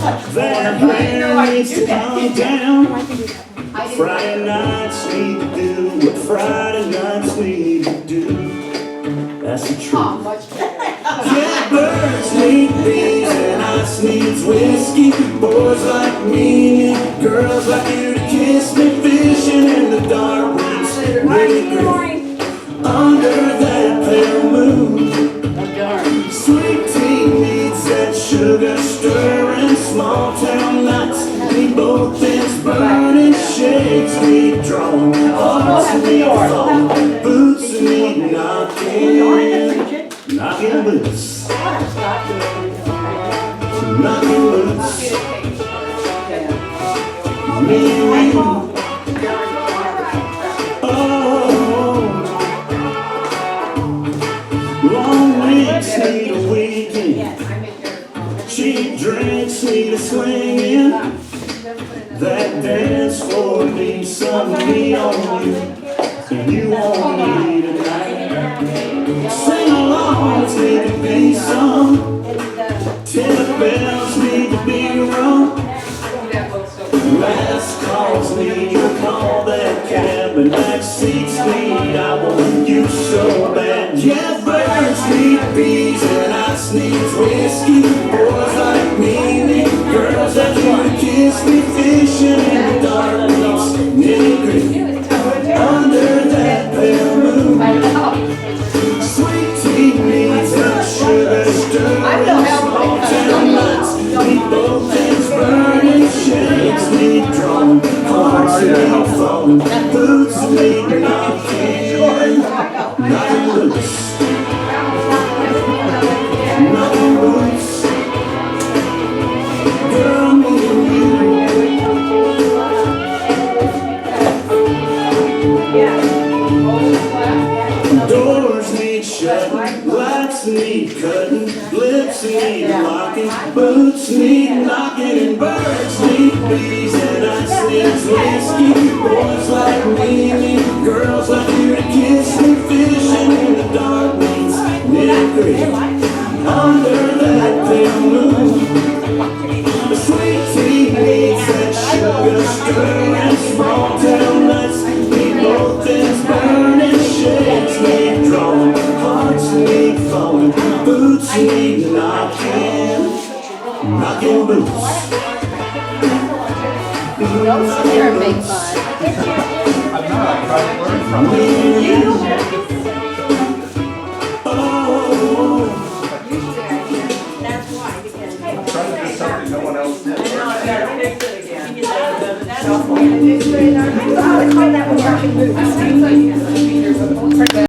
That hair needs to calm down. Friday nights need to do what Friday nights need to do. That's the truth. Catbirds need bees and ice needs whiskey. Boys like me and girls like you to kiss me. Fishing in the dark weeks, really great. Under that pale moon, sweet tea needs that sugar stirring. Small town nights need both ends burning. Shakes need drawing, hearts need falling, boots need knocking loose, knocking loose. Me and you. Long weeks need a weekend. Cheap drinks need a swinging. That dance floor needs some me on you, and you on me tonight. Sing alongs need to be sung. Tenor bells need to be rung. Last calls need to call that cab, and back seats need I want you so bad. Yeah, birds need bees and ice needs whiskey. Boys like me need girls that you to kiss me. Fishing in the dark needs nitty-gritty under that pale moon. Sweet tea needs that sugar stirring. Small town nights need both ends burning. Shakes need drawing, hearts need falling, boots need knocking loose, knocking loose. Girl, me and you. Doors need shutting, lights need cutting, lips need locking, boots need knocking, and birds need bees and ice needs whiskey. Boys like me need girls like you to kiss me. Fishing in the dark needs nitty-gritty under that pale moon. The sweet tea needs that sugar stirring. Small town nights need both ends burning. Shakes need drawing, hearts need falling, boots need knocking boots. You're a big fun. I'm not. I try to learn from you. Oh, That's why, because. I'm trying to do something no one else did. I gotta fix it again. That's why. That was washing boots.